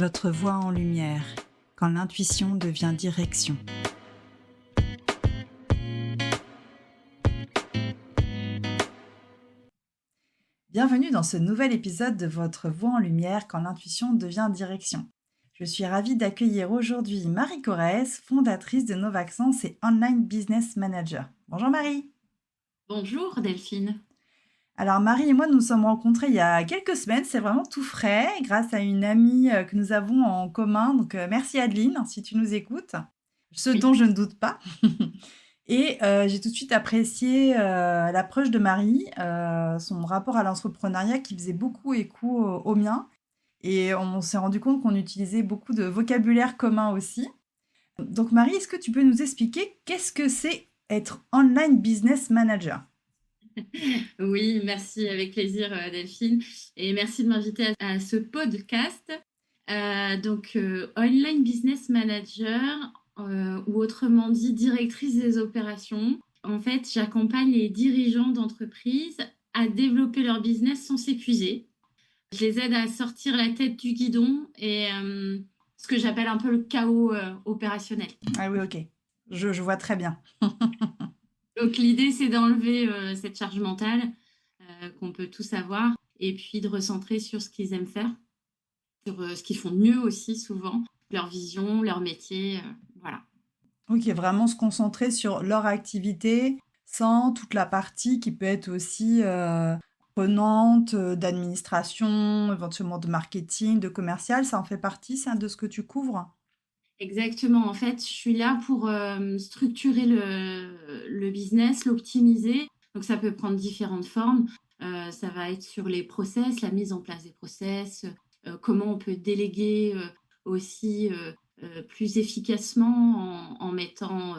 Votre voix en lumière, quand l'intuition devient direction. Bienvenue dans ce nouvel épisode de Votre voix en lumière, quand l'intuition devient direction. Je suis ravie d'accueillir aujourd'hui Marie Corrèze, fondatrice de Novaxence et Online Business Manager. Bonjour Marie. Bonjour Delphine. Alors Marie et moi nous sommes rencontrés il y a quelques semaines, c'est vraiment tout frais, grâce à une amie que nous avons en commun. Donc merci Adeline, si tu nous écoutes, ce Oui. dont je ne doute pas. Et j'ai tout de suite apprécié l'approche de Marie, son rapport à l'entrepreneuriat qui faisait beaucoup écho au mien. Et on s'est rendu compte qu'on utilisait beaucoup de vocabulaire commun aussi. Donc Marie, est-ce que tu peux nous expliquer qu'est-ce que c'est être online business manager? Oui, merci, avec plaisir Delphine. Et merci de m'inviter à ce podcast. Online Business Manager, ou autrement dit directrice des opérations. En fait, j'accompagne les dirigeants d'entreprises à développer leur business sans s'épuiser. Je les aide à sortir la tête du guidon et ce que j'appelle un peu le chaos opérationnel. Ah oui, ok. Je vois très bien. Donc l'idée, c'est d'enlever cette charge mentale qu'on peut tous avoir et puis de recentrer sur ce qu'ils aiment faire, sur ce qu'ils font de mieux aussi souvent, leur vision, leur métier, voilà. Ok, vraiment se concentrer sur leur activité sans toute la partie qui peut être aussi prenante d'administration, éventuellement de marketing, de commercial. Ça en fait partie, ça, de ce que tu couvres? Exactement, en fait, je suis là pour structurer le business, l'optimiser. Donc ça peut prendre différentes formes. Ça va être sur les process, la mise en place des process, comment on peut déléguer aussi plus efficacement en mettant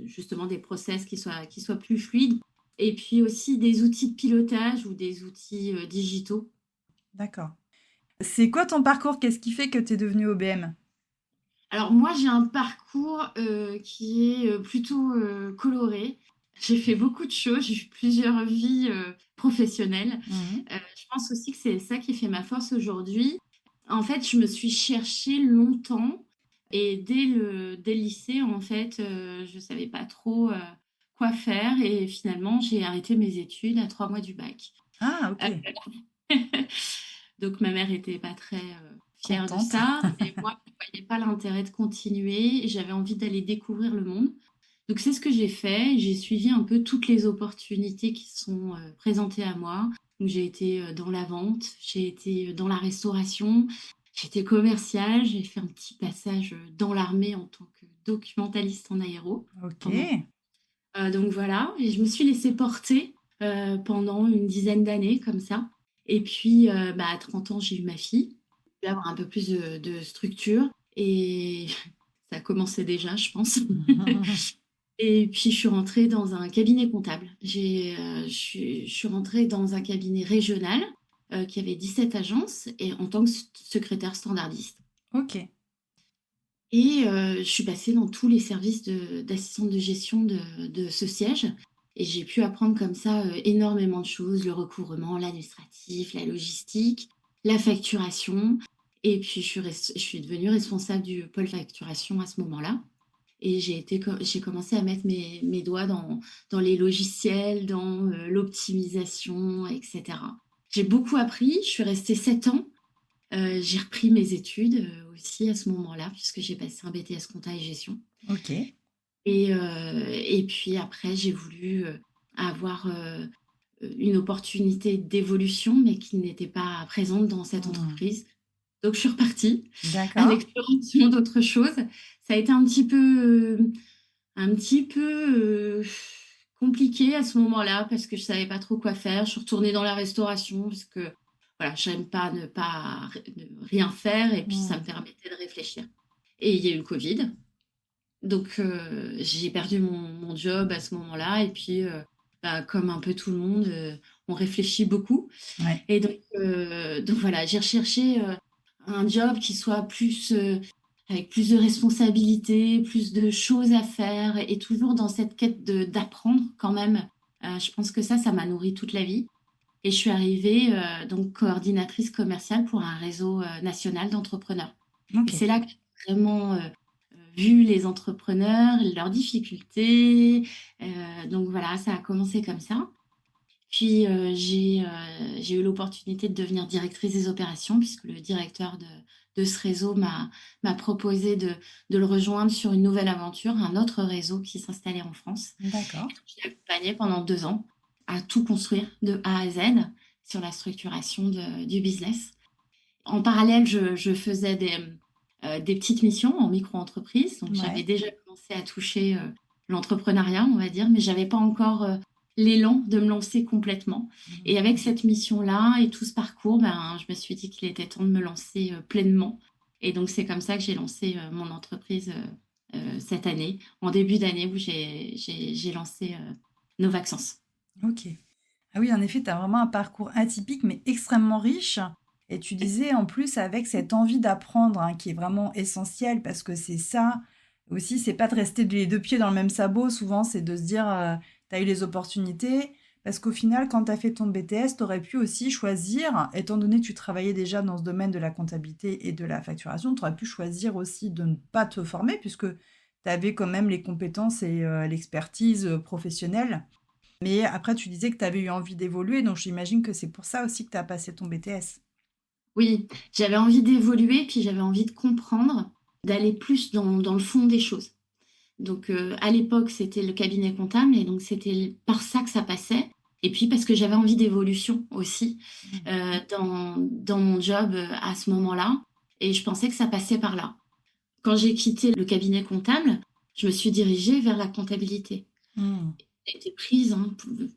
justement des process qui soient plus fluides. Et puis aussi des outils de pilotage ou des outils digitaux. D'accord. C'est quoi ton parcours? Qu'est-ce qui fait que tu es devenue OBM? Alors moi, j'ai un parcours qui est plutôt coloré. J'ai fait beaucoup de choses, j'ai eu plusieurs vies professionnelles. Mhm. Je pense aussi que c'est ça qui fait ma force aujourd'hui. En fait, je me suis cherchée longtemps et dès le lycée, en fait, je ne savais pas trop quoi faire et finalement, j'ai arrêté mes études à 3 mois du bac. Ah, Euh, ok. Donc ma mère était pas très fière de Contente. ça, mais moi je ne voyais pas l'intérêt de continuer et j'avais envie d'aller découvrir le monde. Donc c'est ce que j'ai fait. J'ai suivi un peu toutes les opportunités qui sont présentées à moi. Donc j'ai été dans la vente, j'ai été dans la restauration, j'ai été commerciale, j'ai fait un petit passage dans l'armée en tant que documentaliste en aéro. Ok. Pendant... donc voilà, et je me suis laissée porter pendant une dizaine d'années comme ça. Et puis à 30 ans, j'ai eu ma fille. J'ai pu avoir un peu plus de structure et ça a commencé déjà, je pense. Et puis, je suis rentrée dans un cabinet comptable. Je suis rentrée dans un cabinet régional qui avait 17 agences et en tant que secrétaire standardiste. Ok. Et je suis passée dans tous les services d'assistante de gestion de ce siège. Et j'ai pu apprendre comme ça énormément de choses, le recouvrement, l'administratif, la logistique, la facturation. Et puis, je suis devenue responsable du pôle facturation à ce moment-là. Et j'ai commencé à mettre mes doigts dans les logiciels, dans l'optimisation, etc. J'ai beaucoup appris. Je suis restée 7 ans. J'ai repris mes études aussi à ce moment-là, puisque j'ai passé un BTS compta et gestion. Ok. Et puis après, j'ai voulu avoir une opportunité d'évolution, mais qui n'était pas présente dans cette Hmm. entreprise. Donc, je suis repartie à D'accord. l'exploration d'autres choses. Ça a été un petit peu compliqué à ce moment-là parce que je savais pas trop quoi faire. Je suis retournée dans la restauration parce que voilà, j'aime pas ne rien faire et puis ça me Hmm. permettait de réfléchir. Et il y a eu le Covid. Donc j'ai perdu mon job à ce moment-là et puis comme un peu tout le monde, on réfléchit beaucoup. Ouais. Et donc voilà, j'ai recherché un job qui soit plus avec plus de responsabilités, plus de choses à faire et toujours dans cette quête d'apprendre quand même. Je pense que ça m'a nourri toute la vie. et je suis arrivée donc coordinatrice commerciale pour un réseau national d'entrepreneurs. Et Ok. c'est là que j'ai vraiment vu les entrepreneurs, leurs difficultés. Donc voilà, ça a commencé comme ça. Puis j'ai eu l'opportunité de devenir directrice des opérations puisque le directeur de ce réseau m'a proposé de le rejoindre sur une nouvelle aventure, un autre réseau qui s'installait en France. D'accord. Je l'ai accompagné pendant 2 ans à tout construire de A à Z sur la structuration du business. En parallèle, je faisais des petites missions en micro-entreprise. Donc, j'avais Ouais. déjà commencé à toucher l'entrepreneuriat, on va dire, mais j'avais pas encore l'élan de me lancer complètement. Et avec cette mission-là et tout ce parcours, ben, je me suis dit qu'il était temps de me lancer pleinement. Et donc, c'est comme ça que j'ai lancé mon entreprise cette année, en début d'année où j'ai lancé Novaxens. Ok. Ah oui, en effet, tu as vraiment un parcours atypique, mais extrêmement riche. Et tu disais en plus avec cette envie d'apprendre, hein, qui est vraiment essentielle, parce que c'est ça aussi, c'est pas de rester les deux pieds dans le même sabot. Souvent, c'est de se dire, tu as eu les opportunités. Parce qu'au final, quand tu as fait ton BTS, tu aurais pu aussi choisir, étant donné que tu travaillais déjà dans ce domaine de la comptabilité et de la facturation, tu aurais pu choisir aussi de ne pas te former, puisque tu avais quand même les compétences et l'expertise professionnelle. Mais après, tu disais que tu avais eu envie d'évoluer, donc j'imagine que c'est pour ça aussi que tu as passé ton BTS. Oui, j'avais envie d'évoluer, puis j'avais envie de comprendre, d'aller plus dans le fond des choses. Donc, à l'époque, c'était le cabinet comptable, et donc c'était par ça que ça passait. Et puis parce que j'avais envie d'évolution aussi Mm. dans mon job à ce moment-là, et je pensais que ça passait par là. Quand j'ai quitté le cabinet comptable, je me suis dirigée vers la comptabilité. Mm. J'ai été prise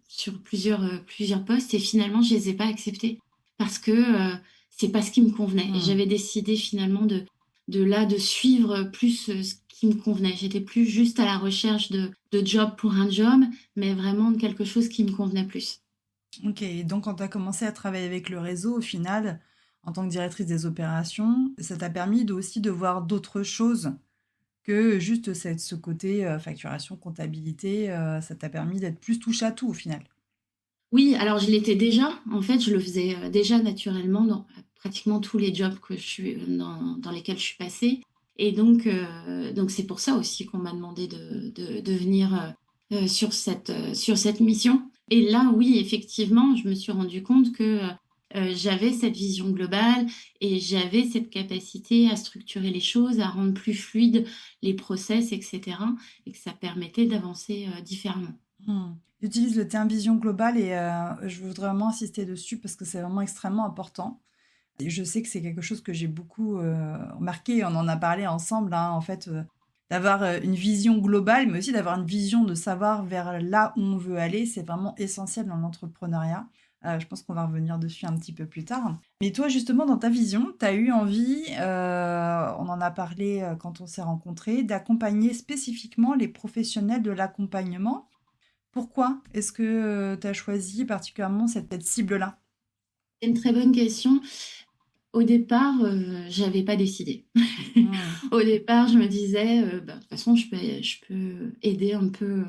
sur plusieurs postes, et finalement, je les ai pas acceptés parce que c'est pas ce qui me convenait. Et Mm. j'avais décidé finalement de suivre plus ce qui me convenait. J'étais plus juste à la recherche de job pour un job, mais vraiment de quelque chose qui me convenait plus. Ok, et donc quand tu as commencé à travailler avec le réseau, au final, en tant que directrice des opérations, ça t'a permis aussi de voir d'autres choses que juste ce côté facturation, comptabilité, ça t'a permis d'être plus touche à tout au final. Oui, alors je l'étais déjà. En fait, je le faisais déjà naturellement dans pratiquement tous les jobs dans lesquels je suis passée. Et donc c'est pour ça aussi qu'on m'a demandé de venir sur cette mission. Et là, oui, effectivement, je me suis rendu compte que j'avais cette vision globale et j'avais cette capacité à structurer les choses, à rendre plus fluides les process, etc. Et que ça permettait d'avancer différemment. Hmm. J'utilise le terme vision globale et je voudrais vraiment insister dessus parce que c'est vraiment extrêmement important. Et je sais que c'est quelque chose que j'ai beaucoup remarqué, on en a parlé ensemble, hein, en fait, d'avoir une vision globale, mais aussi d'avoir une vision de savoir vers là où on veut aller, c'est vraiment essentiel dans l'entrepreneuriat. Je pense qu'on va revenir dessus un petit peu plus tard. Mais toi, justement, dans ta vision, tu as eu envie, on en a parlé quand on s'est rencontrés, d'accompagner spécifiquement les professionnels de l'accompagnement. Pourquoi est-ce que tu as choisi particulièrement cette cible-là? C'est une très bonne question. Au départ, j'avais pas décidé. Hmm. Au départ, je me disais, bah, de toute façon, je peux aider un peu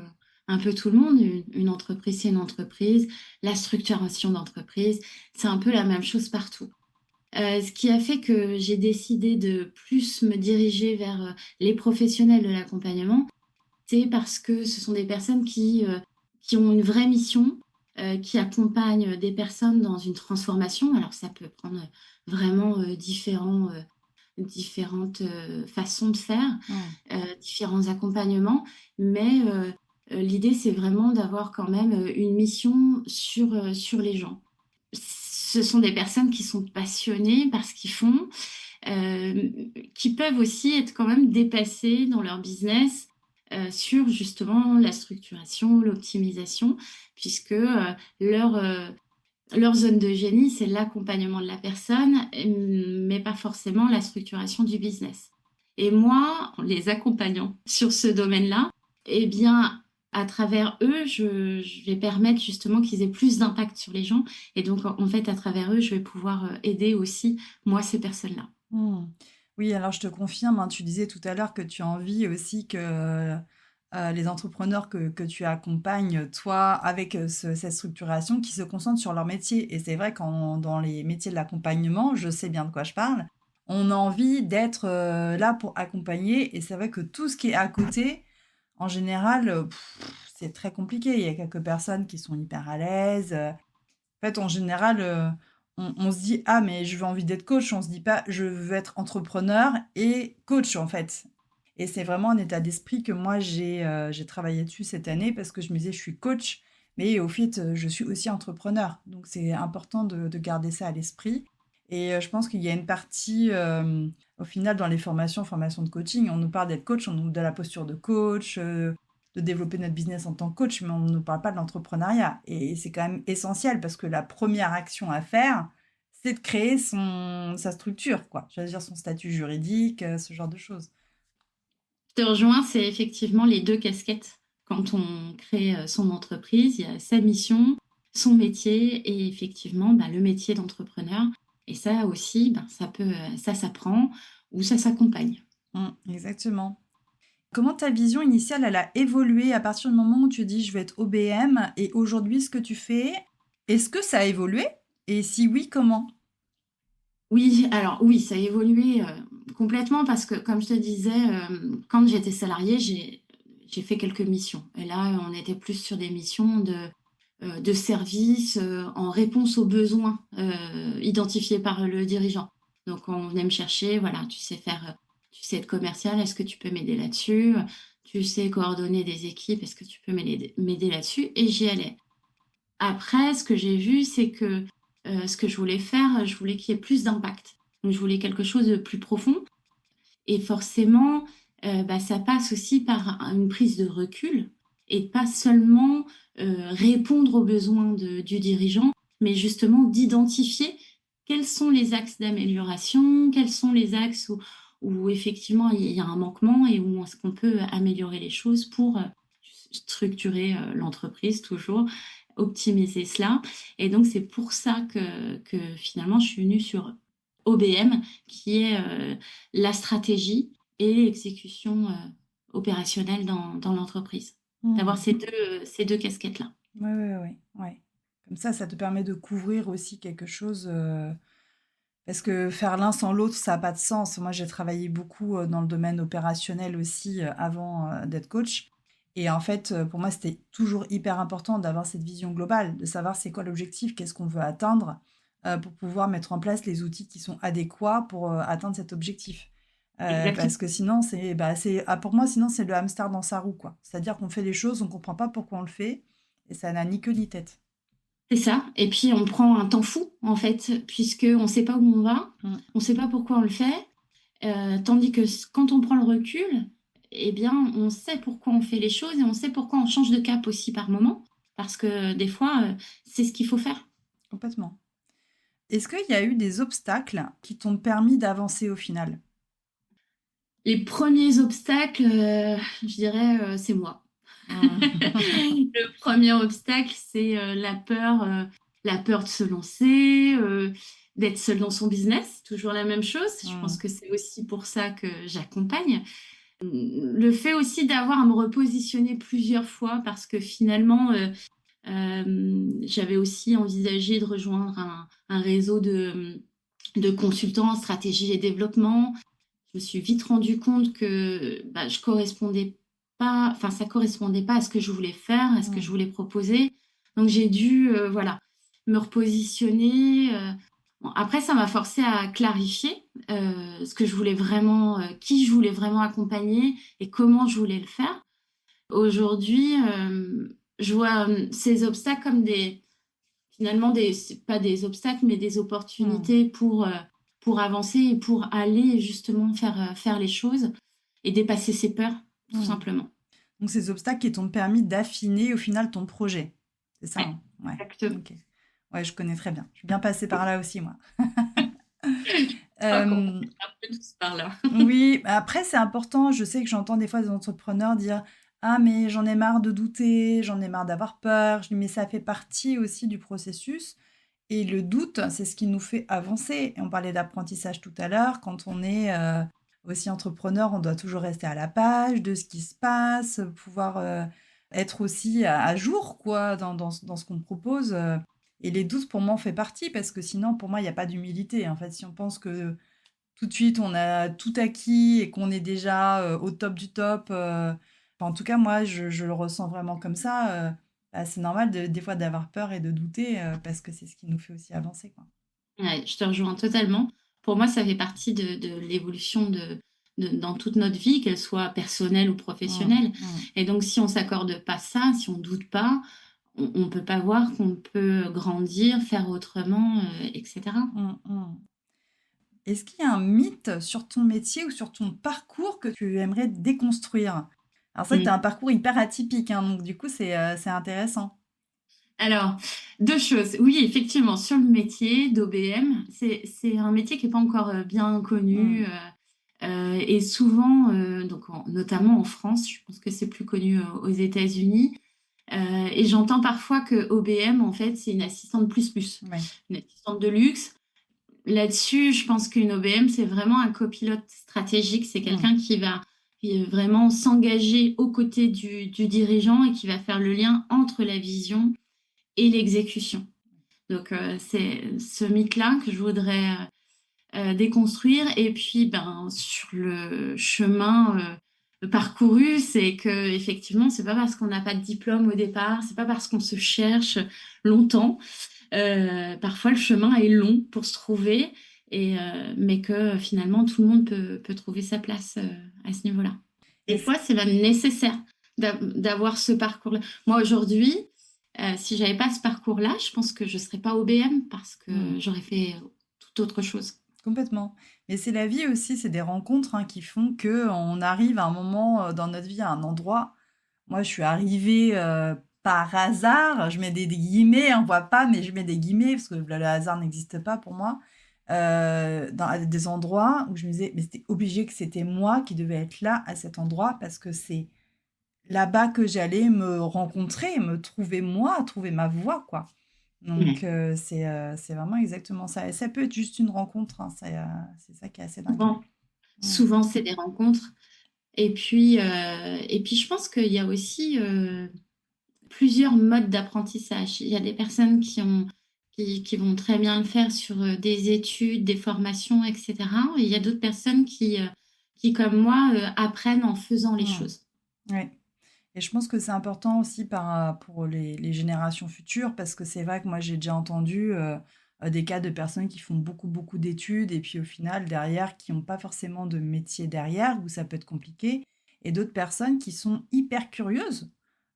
tout le monde. Une entreprise, c'est une entreprise. La structuration d'entreprise, c'est un peu la même chose partout. Ce qui a fait que j'ai décidé de plus me diriger vers les professionnels de l'accompagnement, c'est parce que ce sont des personnes qui ont une vraie mission, qui accompagnent des personnes dans une transformation. Alors, ça peut prendre vraiment différentes façons de faire, Hmm. différents accompagnements, mais l'idée, c'est vraiment d'avoir quand même une mission sur les gens. Ce sont des personnes qui sont passionnées par ce qu'ils font, euh, qui peuvent aussi être quand même dépassées dans leur business sur justement la structuration, l'optimisation, puisque leur zone de génie, c'est l'accompagnement de la personne, mais pas forcément la structuration du business. Et moi, en les accompagnant sur ce domaine-là, eh bien, à travers eux, je vais permettre justement qu'ils aient plus d'impact sur les gens. Et donc, en fait, à travers eux, je vais pouvoir aider aussi, moi, ces personnes-là. Hmm. Oui, alors je te confirme, hein, tu disais tout à l'heure que tu as envie aussi que les entrepreneurs que tu accompagnes, toi, avec cette structuration, qui se concentrent sur leur métier. Et c'est vrai qu'en dans les métiers de l'accompagnement, je sais bien de quoi je parle, on a envie d'être là pour accompagner. Et c'est vrai que tout ce qui est à côté, en général, c'est très compliqué. Il y a quelques personnes qui sont hyper à l'aise. En fait, en général, on se dit, ah, mais je veux envie d'être coach. On se dit pas, je veux être entrepreneur et coach, en fait. Et c'est vraiment un état d'esprit que moi, j'ai travaillé dessus cette année parce que je me disais, je suis coach, mais au fait, je suis aussi entrepreneur. Donc, c'est important de garder ça à l'esprit. Et je pense qu'il y a une partie, au final, dans les formations de coaching, on nous parle d'être coach, on nous de la posture de coach, de développer notre business en tant que coach, mais on ne nous parle pas de l'entrepreneuriat. Et c'est quand même essentiel parce que la première action à faire, c'est de créer sa structure, quoi. Je veux dire, son statut juridique, ce genre de choses. Je te rejoins, c'est effectivement les deux casquettes. Quand on crée son entreprise, il y a sa mission, son métier et effectivement le métier d'entrepreneur. Et ça aussi, ça s'apprend ou ça s'accompagne. Exactement. Comment ta vision initiale, elle a évolué à partir du moment où tu dis je vais être OBM et aujourd'hui ce que tu fais, est-ce que ça a évolué? Et si oui, comment? Oui, alors oui, ça a évolué complètement parce que, comme je te disais, quand j'étais salariée, j'ai fait quelques missions. Et là, on était plus sur des missions de service en réponse aux besoins identifiés par le dirigeant. Donc, on venait me chercher, voilà, tu sais être commercial, est-ce que tu peux m'aider là-dessus? Tu sais coordonner des équipes, est-ce que tu peux m'aider là-dessus? Et j'y allais. Après, ce que j'ai vu, c'est que ce que je voulais faire, je voulais qu'il y ait plus d'impact. Donc, je voulais quelque chose de plus profond. Et forcément, ça passe aussi par une prise de recul et pas seulement répondre aux besoins du dirigeant, mais justement d'identifier quels sont les axes d'amélioration, quels sont les axes où effectivement il y a un manquement et où est-ce qu'on peut améliorer les choses pour structurer l'entreprise toujours, optimiser cela. Et donc c'est pour ça que finalement je suis venue sur OBM, qui est la stratégie et l'exécution opérationnelle dans l'entreprise. D'avoir Hmm. ces deux casquettes-là. Ouais, ouais, ouais, ouais. Comme ça te permet de couvrir aussi quelque chose. Parce que faire l'un sans l'autre, ça n'a pas de sens. Moi, j'ai travaillé beaucoup dans le domaine opérationnel aussi avant d'être coach. Et en fait, pour moi, c'était toujours hyper important d'avoir cette vision globale, de savoir c'est quoi l'objectif, qu'est-ce qu'on veut atteindre, pour pouvoir mettre en place les outils qui sont adéquats pour atteindre cet objectif. Exactement. Parce que sinon, pour moi, sinon, c'est le hamster dans sa roue, quoi. C'est-à-dire qu'on fait les choses, on ne comprend pas pourquoi on le fait, et ça n'a ni queue ni tête. C'est ça. Et puis on prend un temps fou, en fait, puisqu'on ne sait pas où on va, Mm. on ne sait pas pourquoi on le fait. Tandis que quand on prend le recul, eh bien, on sait pourquoi on fait les choses et on sait pourquoi on change de cap aussi par moment. Parce que des fois, c'est ce qu'il faut faire. Complètement. Est-ce qu'il y a eu des obstacles qui t'ont permis d'avancer au final? Les premiers obstacles, je dirais, c'est moi. Mmh. Le premier obstacle, c'est la peur de se lancer, d'être seul dans son business, toujours la même chose. Je pense Mmh. que c'est aussi pour ça que j'accompagne. Le fait aussi d'avoir à me repositionner plusieurs fois parce que finalement, j'avais aussi envisagé de rejoindre un réseau de consultants en stratégie et développement. Je me suis vite rendu compte que je correspondais pas, enfin, ça correspondait pas à ce que je voulais faire, à ce que je Mmh. voulais proposer. Donc, j'ai dû, voilà, me repositionner. Bon, après, ça m'a forcé à clarifier ce que je voulais vraiment, qui je voulais vraiment accompagner et comment je voulais le faire. Aujourd'hui, je vois ces obstacles comme finalement, c'est pas des obstacles, mais des Mmh. opportunités pour avancer et pour aller justement faire les choses et dépasser ses peurs, tout Mmh. simplement. Donc ces obstacles qui t'ont permis d'affiner au final ton projet. C'est ça, Ouais, hein? Ouais. exactement. OK. Ouais, je connais très bien. Je suis bien passée par là aussi, moi. Je crois qu'on passe Hem, un peu tous par là. oui, après c'est important, je sais que j'entends des fois des entrepreneurs dire: «Ah mais j'en ai marre de douter, j'en ai marre d'avoir peur». Je dis: «Mais ça fait partie aussi du processus et le doute, c'est ce qui nous fait avancer». Et on parlait d'apprentissage tout à l'heure, quand on est, aussi entrepreneur, on doit toujours rester à la page de ce qui se passe, pouvoir être aussi à jour quoi, dans ce qu'on propose. Et les doutes, pour moi, en fait partie, parce que sinon, pour moi, il n'y a pas d'humilité. En fait, si on pense que tout de suite, on a tout acquis et qu'on est déjà au top du top, enfin, en tout cas, moi, je le ressens vraiment comme ça. Bah, c'est normal des fois d'avoir peur et de douter, parce que c'est ce qui nous fait aussi avancer, quoi. Ouais, je te rejoins totalement. Pour moi, ça fait partie de l'évolution dans toute notre vie, qu'elle soit personnelle ou Mm, professionnelle. mm, Et donc, si on s'accorde pas ça, si on doute pas, on peut pas voir qu'on peut grandir, faire autrement, etc. mm, mm. Est-ce qu'il y a un mythe sur ton métier ou sur ton parcours que tu aimerais déconstruire? Alors c'est vrai que tu as un Mm. parcours hyper atypique, hein, donc du coup c'est intéressant. Alors, deux choses. Oui, effectivement, sur le métier d'OBM, c'est un métier qui n'est pas encore bien connu. Mm, Et souvent, notamment en France, je pense que c'est plus connu aux États-Unis. Et j'entends parfois que OBM, en fait, c'est une assistante plus plus, ouais. une assistante de luxe. Là-dessus, je pense qu'une OBM, c'est vraiment un copilote stratégique. C'est Mm, quelqu'un qui va vraiment s'engager aux côtés du dirigeant et qui va faire le lien entre la vision et l'exécution. Donc, c'est ce mythe-là que je voudrais déconstruire. Et puis, ben, sur le chemin parcouru, c'est que effectivement, c'est pas parce qu'on n'a pas de diplôme au départ, c'est pas parce qu'on se cherche longtemps. Parfois, le chemin est long pour se trouver, mais que finalement, tout le monde peut trouver sa place à ce niveau-là. Des Mais fois, c'est même nécessaire d'avoir ce parcours-là. Moi, aujourd'hui, si j'avais pas ce parcours-là, je pense que je serais pas OBM parce que mm, j'aurais fait toute autre chose. complètement. Mais c'est la vie aussi, c'est des rencontres hein, qui font que on arrive à un moment dans notre vie, à un endroit. Moi, je suis arrivée par hasard. Je mets des guillemets, on voit pas, mais je mets des guillemets parce que le hasard n'existe pas pour moi. Dans des endroits où je me disais, mais c'était obligé que c'était moi qui devais être là à cet endroit parce que c'est là-bas que j'allais me rencontrer, me trouver moi, trouver ma voie, quoi. Donc, Ouais. c'est vraiment exactement ça. Et ça peut être juste une rencontre, hein, c'est ça qui est assez dingue. Souvent, Mm. souvent c'est des rencontres. Et puis, je pense qu'il y a aussi plusieurs modes d'apprentissage. Il y a des personnes qui vont très bien le faire sur des études, des formations, etc. Et il y a d'autres personnes qui comme moi, apprennent en faisant les Mm. choses. Ouais. Et je pense que c'est important aussi pour les générations futures, parce que c'est vrai que moi j'ai déjà entendu des cas de personnes qui font beaucoup, beaucoup d'études, et puis au final, derrière, qui n'ont pas forcément de métier derrière, où ça peut être compliqué, et d'autres personnes qui sont hyper curieuses,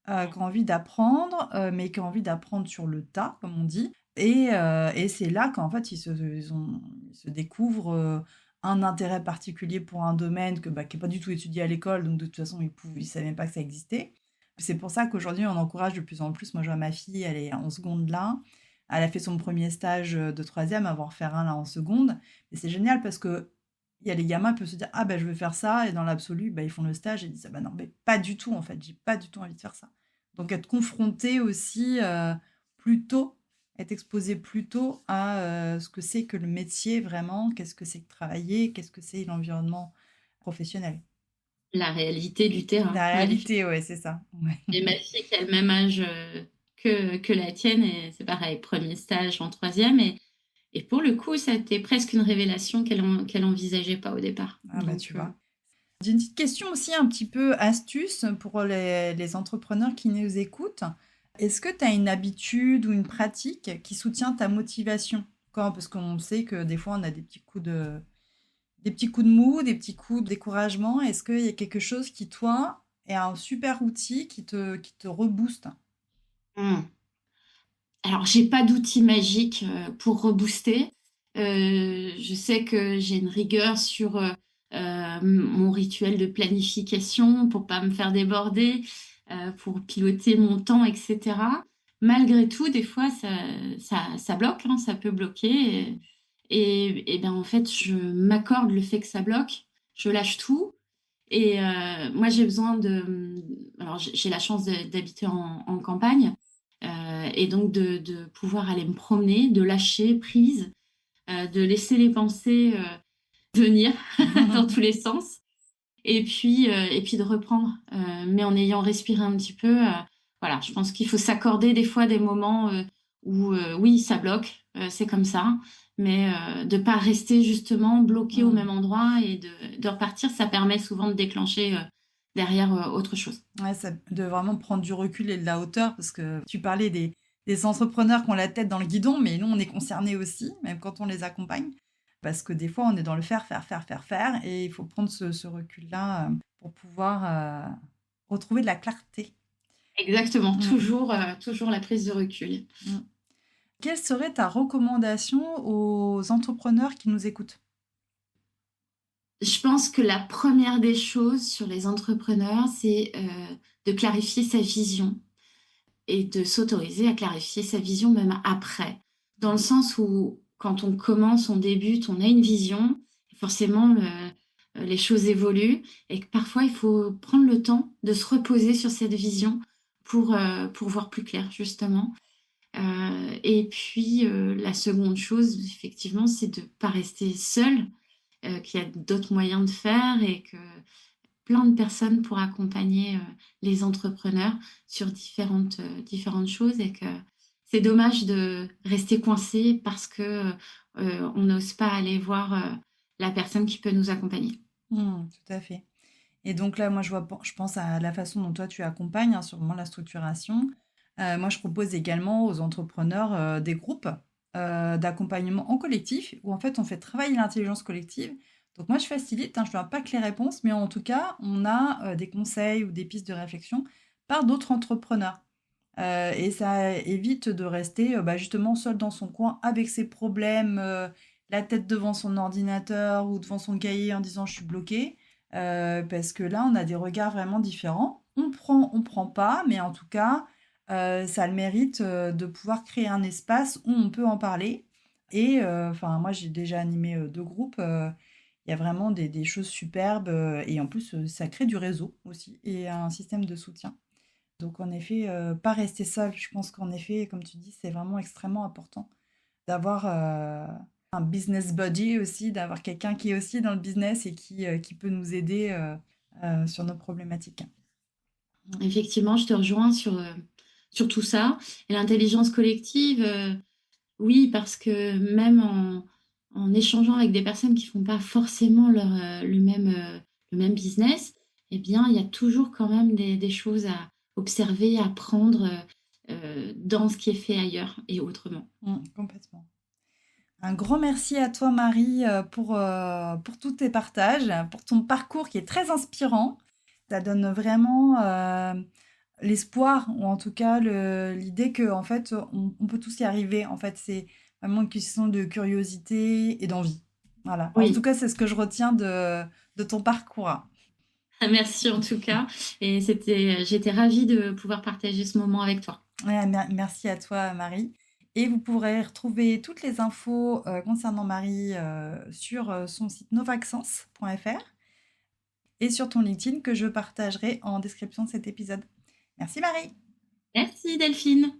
qui ont envie d'apprendre, mais qui ont envie d'apprendre sur le tas, comme on dit. Et c'est là qu'en fait, ils se découvrent un intérêt particulier pour un domaine bah, qui n'est pas du tout étudié à l'école, donc de toute façon, ils ne savaient même pas que ça existait. C'est pour ça qu'aujourd'hui, on encourage de plus en plus. Moi, je vois ma fille, elle est en seconde là. Elle a fait son premier stage de troisième, elle va en refaire un là en seconde. Et c'est génial parce que il y a les gamins qui peuvent se dire ah ben je veux faire ça et dans l'absolu bah, ils font le stage et ils disent ah ben non mais pas du tout en fait j'ai pas du tout envie de faire ça. Donc être confronté aussi plus tôt, être exposé plus tôt à ce que c'est que le métier vraiment, qu'est-ce que c'est que travailler, qu'est-ce que c'est l'environnement professionnel. La réalité du terrain. La Ouais, réalité, ouais, c'est ça. Ouais. et ma fille qui a le même âge que la tienne, et c'est pareil, premier stage en troisième. Et pour le coup, ça a été presque une révélation qu'elle envisageait pas au départ. Ah bah Donc, tu vois. J'ai une petite question aussi un petit peu astuce pour les entrepreneurs qui nous écoutent. Est-ce que tu as une habitude ou une pratique qui soutient ta motivation? Parce qu'on sait que des fois on a des petits coups de mou, des petits coups de découragement. Est-ce qu'il y a quelque chose qui, toi, est un super outil qui te rebooste? hmm. Alors, j'ai pas d'outil magique pour rebooster. Je sais que j'ai une rigueur sur mon rituel de planification pour pas me faire déborder, pour piloter mon temps, etc. Malgré tout, des fois, ça bloque, hein, ça peut bloquer. Et ben, en fait, je m'accorde le fait que ça bloque. Je lâche tout. Et moi, j'ai besoin de... Alors, j'ai la chance d'habiter en campagne. Et donc de pouvoir aller me promener, de lâcher prise, de laisser les pensées venir dans tous les sens. Et puis de reprendre, mais en ayant respiré un petit peu. Voilà, je pense qu'il faut s'accorder des fois des moments où, oui, ça bloque, c'est comme ça, mais de pas rester justement bloqué au même Mm. endroit et de repartir, ça permet souvent de déclencher derrière autre chose. Ouais, de vraiment prendre du recul et de la hauteur, parce que tu parlais des entrepreneurs qui ont la tête dans le guidon, mais nous, on est concernés aussi, même quand on les accompagne, parce que des fois, on est dans le faire, faire, faire, faire, faire, et il faut prendre ce recul-là pour pouvoir retrouver de la clarté. Exactement, Mm, toujours la prise de recul. mm. Quelle serait ta recommandation aux entrepreneurs qui nous écoutent? Je pense que la première des choses sur les entrepreneurs, c'est de clarifier sa vision et de s'autoriser à clarifier sa vision même après. Dans le sens où quand on commence, on débute, on a une vision, forcément les choses évoluent et que parfois il faut prendre le temps de se reposer sur cette vision pour voir plus clair justement. Et puis la seconde chose, effectivement, c'est de ne pas rester seul, qu'il y a d'autres moyens de faire et que plein de personnes pour accompagner les entrepreneurs sur différentes choses et que c'est dommage de rester coincé parce que on n'ose pas aller voir la personne qui peut nous accompagner. Tout à fait. Et donc là, moi, je pense à la façon dont toi tu accompagnes, hein, sur vraiment la structuration. Moi, je propose également aux entrepreneurs des groupes d'accompagnement en collectif, où en fait on fait travailler l'intelligence collective. Donc moi, je facilite, hein, je ne donne pas que les réponses, mais en tout cas, on a des conseils ou des pistes de réflexion par d'autres entrepreneurs. Et ça évite de rester bah, justement seul dans son coin avec ses problèmes, la tête devant son ordinateur ou devant son cahier en disant je suis bloqué. Parce que là, on a des regards vraiment différents. On prend pas, mais en tout cas, ça a le mérite de pouvoir créer un espace où on peut en parler. Et enfin, moi, j'ai déjà animé deux groupes. Il y a vraiment des choses superbes. Et en plus, ça crée du réseau aussi et un système de soutien. Donc en effet, pas rester seul. Je pense qu'en effet, comme tu dis, c'est vraiment extrêmement important d'avoir un business buddy aussi, d'avoir quelqu'un qui est aussi dans le business et qui peut nous aider sur nos problématiques. Effectivement, je te rejoins sur tout ça. Et l'intelligence collective, oui, parce que même en échangeant avec des personnes qui font pas forcément le même business, eh bien, il y a toujours quand même des choses à observer, à prendre dans ce qui est fait ailleurs et autrement. Complètement. Un grand merci à toi, Marie, pour tous tes partages, pour ton parcours qui est très inspirant. Ça donne vraiment l'espoir, ou en tout cas l'idée que en fait, on peut tous y arriver. En fait, c'est vraiment une question de curiosité et d'envie. Voilà. En tout Oui, cas, c'est ce que je retiens de ton parcours. merci en tout cas. Et j'étais ravie de pouvoir partager ce moment avec toi. Ouais, merci à toi, Marie. Et vous pourrez retrouver toutes les infos concernant Marie sur son site novaxens.fr et sur ton LinkedIn que je partagerai en description de cet épisode. Merci Marie. Merci Delphine.